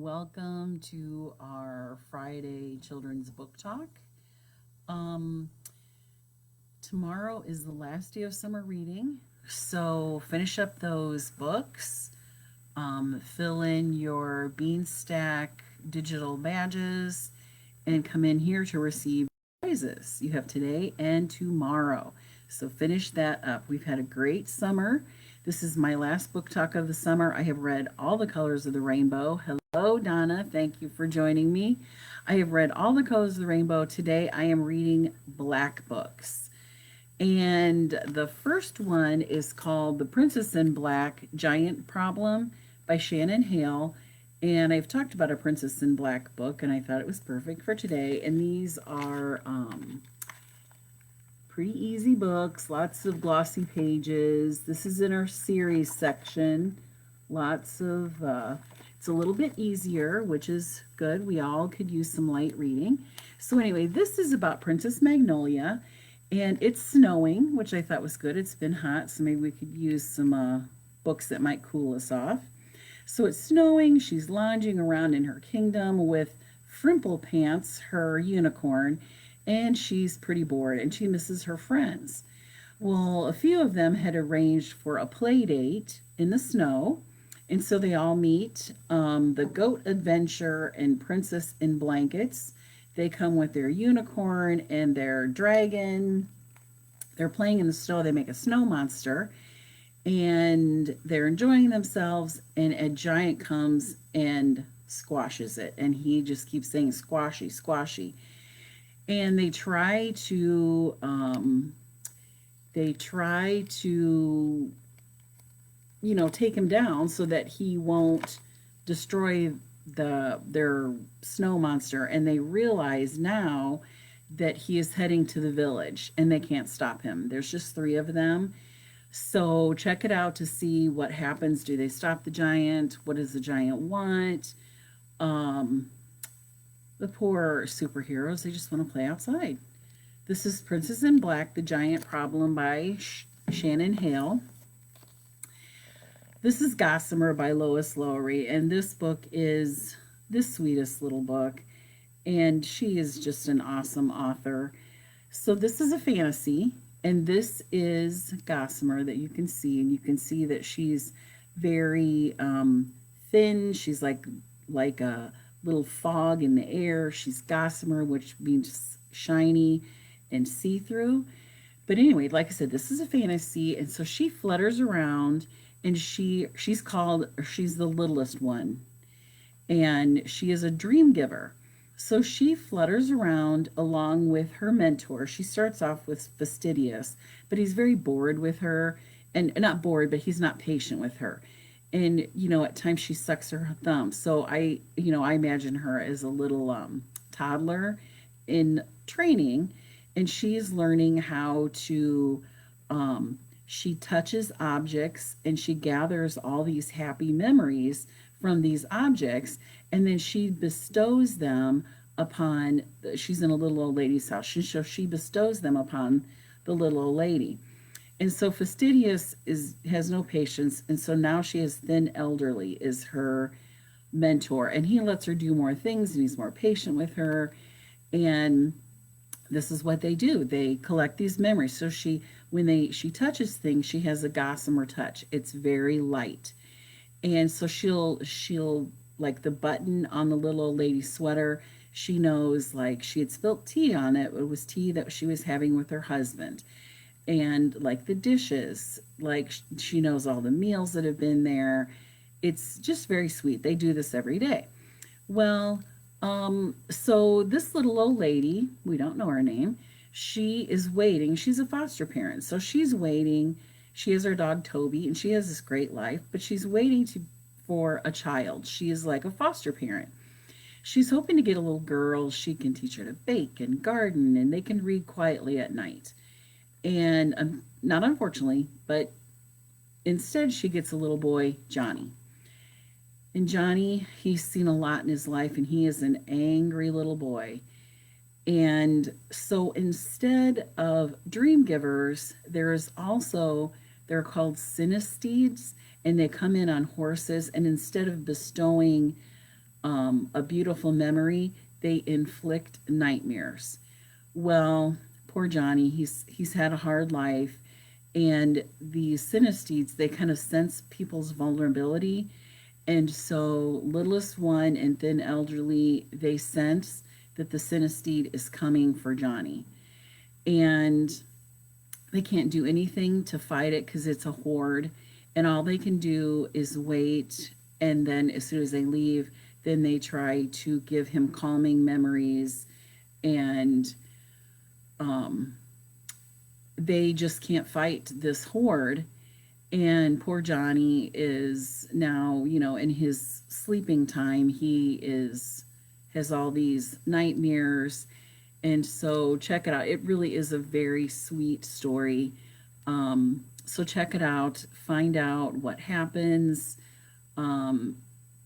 Welcome to our Friday Children's Book Talk. Um, Tomorrow is the last day of summer reading, so finish up those books. Fill in your Beanstack digital badges and come in here to receive prizes. You have today and tomorrow. So finish that up. We've had a great summer. This is my last book talk of the summer. I have read all the colors of the rainbow. Hello, Donna. Thank you for joining me. I have read all the colors of the rainbow. Today I am reading black books. And the first one is called The Princess in Black Giant Problem by Shannon Hale. And I've talked about a Princess in Black book, and I thought it was perfect for today. And these are pretty easy books, lots of glossy pages. This is in our series section. Lots of, it's a little bit easier, which is good. We all could use some light reading. So anyway, this is about Princess Magnolia, and it's snowing, which I thought was good. It's been hot, so maybe we could use some books that might cool us off. So it's snowing. She's lounging around in her kingdom with Frimple Pants, her unicorn, and she's pretty bored and she misses her friends. Well, a few of them had arranged for a play date in the snow, and so they all meet. The Goat Adventure and Princess in Blankets. They come with their unicorn and their dragon. They're playing in the snow. They make a snow monster, and they're enjoying themselves, and a giant comes and squashes it, and he just keeps saying squashy, squashy. And they try to take him down so that he won't destroy their snow monster, and they realize now that he is heading to the village and they can't stop him. There's just three of them. So check it out to see what happens. Do they stop the giant? What does the giant want? The poor superheroes, they just want to play outside. This is Princess in Black, The Giant Problem by Shannon Hale. This is Gossamer by Lois Lowry, and this book is the sweetest little book, and she is just an awesome author. So this is a fantasy, and this is Gossamer that you can see, and you can see that she's very thin. She's like a little fog in the air. She's Gossamer, which means shiny and see-through. But anyway, like I said, this is a fantasy, and so she flutters around, and she's the littlest one, and she is a dream giver. So she flutters around along with her mentor. She starts off with Fastidious, but he's very bored with her, and not bored, but he's not patient with her. And at times she sucks her thumb. So I imagine her as a little toddler in training, and she's learning how to she touches objects, and she gathers all these happy memories from these objects, and then she bestows them upon, she's in a little old lady's house, so she bestows them upon the little old lady. And so Fastidious has no patience, and so now she has Thin Elderly is her mentor, and he lets her do more things, and he's more patient with her. And this is what they do. They collect these memories. So when she touches things, she has a gossamer touch. It's very light. And so she'll like the button on the little old lady's sweater, she knows, like, she had spilt tea on it. It was tea that she was having with her husband. And like the dishes, like she knows all the meals that have been there. It's just very sweet. They do this every day. Well, so this little old lady, we don't know her name, she is waiting. She's a foster parent, so she's waiting. She has her dog Toby, and she has this great life, but she's waiting for a child. She is like a foster parent. She's hoping to get a little girl. She can teach her to bake and garden, and they can read quietly at night. And not unfortunately, but instead she gets a little boy, Johnny. And Johnny, he's seen a lot in his life, and he is an angry little boy. And so instead of dream givers, they're called synesthetes, and they come in on horses, and instead of bestowing a beautiful memory, they inflict nightmares. Well, poor Johnny, he's had a hard life, and the synesthetes, they kind of sense people's vulnerability, and so littlest one and then elderly, they sense that the synesthete is coming for Johnny, and they can't do anything to fight it because it's a horde, and all they can do is wait, and then as soon as they leave, then they try to give him calming memories, and um, they just can't fight this horde. And poor Johnny is now, in his sleeping time, he is has all these nightmares. And so check it out. It really is a very sweet story. So check it out. Find out what happens, um,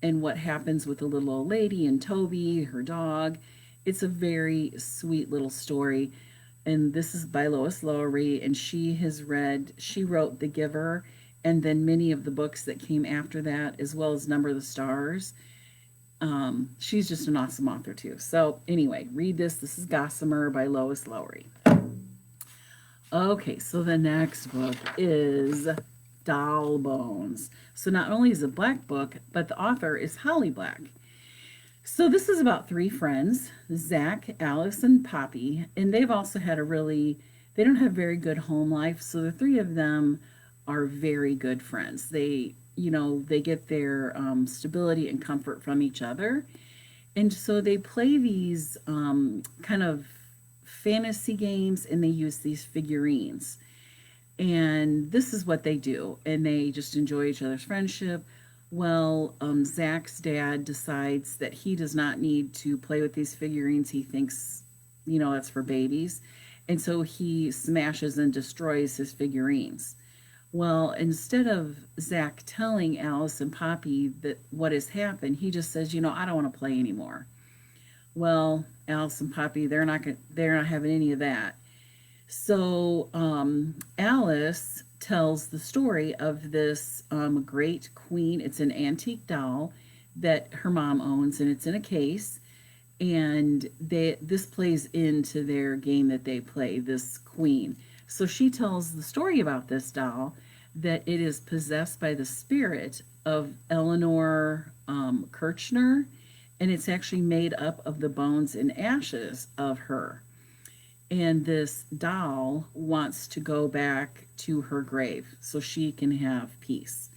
and what happens with the little old lady and Toby, her dog. It's a very sweet little story. And this is by Lois Lowry, and she wrote The Giver, and then many of the books that came after that, as well as Number of the Stars. She's just an awesome author too. So anyway, read this. This is Gossamer by Lois Lowry. Okay, so the next book is Doll Bones. So not only is it a black book, but the author is Holly Black. So this is about three friends, Zach, Alice, and Poppy, and they've also had they don't have very good home life, so the three of them are very good friends. They get their stability and comfort from each other, and so they play these kind of fantasy games, and they use these figurines. And this is what they do, and they just enjoy each other's friendship. Well, Zach's dad decides that he does not need to play with these figurines. He thinks, that's for babies. And so he smashes and destroys his figurines. Well, instead of Zach telling Alice and Poppy that what has happened, he just says, I don't want to play anymore. Well, Alice and Poppy, they're not having any of that. So Alice tells the story of this great queen. It's an antique doll that her mom owns, and it's in a case. And this plays into their game that they play, this queen. So she tells the story about this doll, that it is possessed by the spirit of Eleanor Kirchner, and it's actually made up of the bones and ashes of her. And this doll wants to go back to her grave so she can have peace.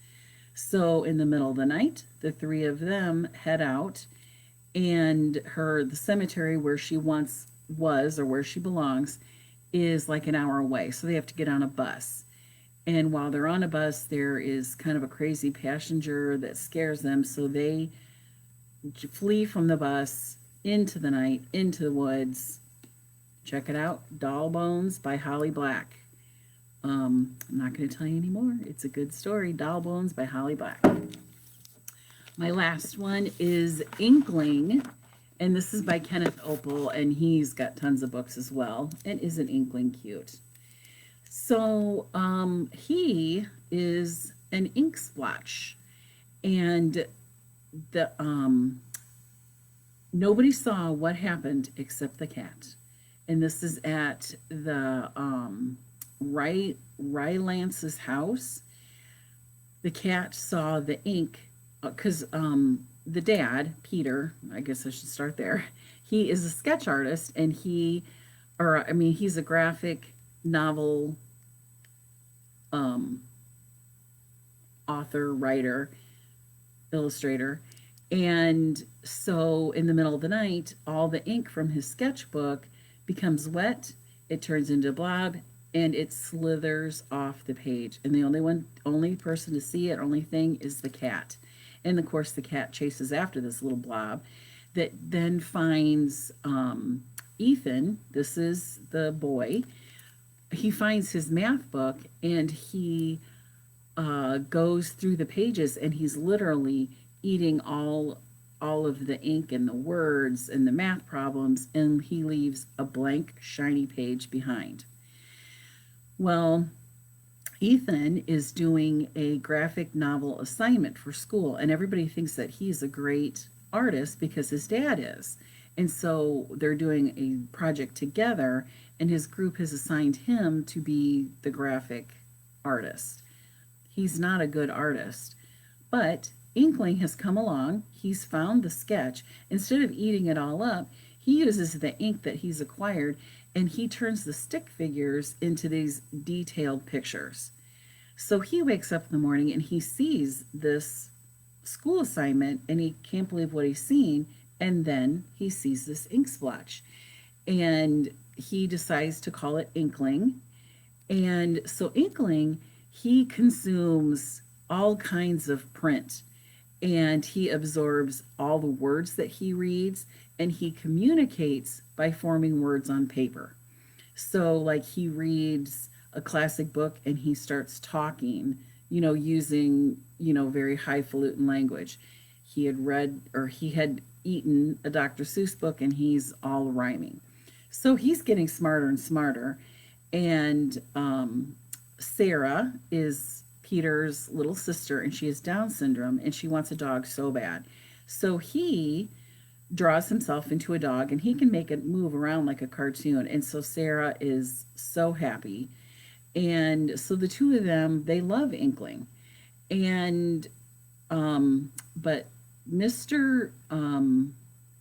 So in the middle of the night, the three of them head out, and the cemetery where she once was, or where she belongs, is like an hour away. So they have to get on a bus. And while they're on a bus, there is kind of a crazy passenger that scares them. So they flee from the bus into the night, into the woods. Check it out, Doll Bones by Holly Black. I'm not going to tell you anymore. It's a good story, Doll Bones by Holly Black. My last one is Inkling, and this is by Kenneth Opel, and he's got tons of books as well. And isn't Inkling cute? So he is an ink splotch, and the nobody saw what happened except the cat. And this is at the Rylance's house. The cat saw the ink because the dad, Peter, I guess I should start there. He is a sketch artist, and he's a graphic novel author, writer, illustrator. And so in the middle of the night, all the ink from his sketchbook becomes wet, it turns into a blob, and it slithers off the page. And the only person to see it, only thing, is the cat. And of course, the cat chases after this little blob that then finds Ethan. This is the boy. He finds his math book, and he goes through the pages, and he's literally eating all of the ink and the words and the math problems, and he leaves a blank, shiny page behind. Well, Ethan is doing a graphic novel assignment for school, and everybody thinks that he's a great artist because his dad is. And so they're doing a project together, and his group has assigned him to be the graphic artist. He's not a good artist, but Inkling has come along. He's found the sketch. Instead of eating it all up, he uses the ink that he's acquired and he turns the stick figures into these detailed pictures. So he wakes up in the morning and he sees this school assignment and he can't believe what he's seen. And then he sees this ink splotch and he decides to call it Inkling. And so Inkling, he consumes all kinds of print and he absorbs all the words that he reads and he communicates by forming words on paper. So, like, he reads a classic book and he starts talking, using, very highfalutin language. He had read or he had eaten a Dr. Seuss book and he's all rhyming. So he's getting smarter and smarter. And Sarah is Peter's little sister and she has Down syndrome and she wants a dog so bad. So he draws himself into a dog and he can make it move around like a cartoon. And so Sarah is so happy. And so the two of them, they love Inkling. And but Mr.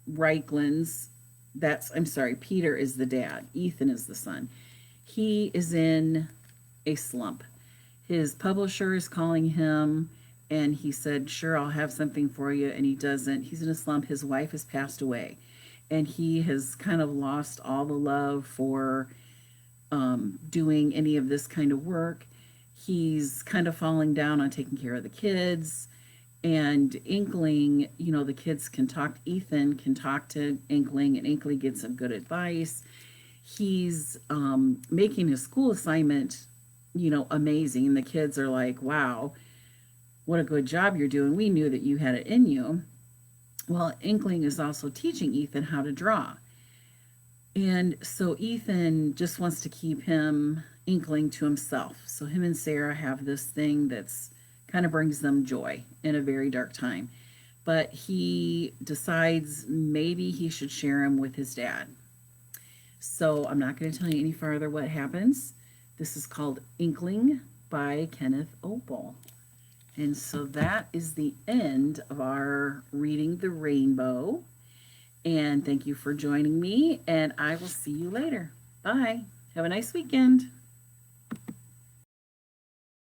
Reichlin's, Peter is the dad, Ethan is the son. He is in a slump. His publisher is calling him and he said, sure, I'll have something for you. And he doesn't. He's in a slump. His wife has passed away and he has kind of lost all the love for doing any of this kind of work. He's kind of falling down on taking care of the kids. And Inkling, the kids can talk. Ethan can talk to Inkling and Inkling gets some good advice. He's making his school assignment, amazing. The kids are like, wow, what a good job you're doing. We knew that you had it in you. Well, Inkling is also teaching Ethan how to draw. And so Ethan just wants to keep Inkling to himself. So him and Sarah have this thing that's kind of brings them joy in a very dark time. But he decides maybe he should share him with his dad. So I'm not going to tell you any further what happens. This is called Inkling by Kenneth Opel. And so that is the end of our Reading the Rainbow. And thank you for joining me, and I will see you later. Bye. Have a nice weekend.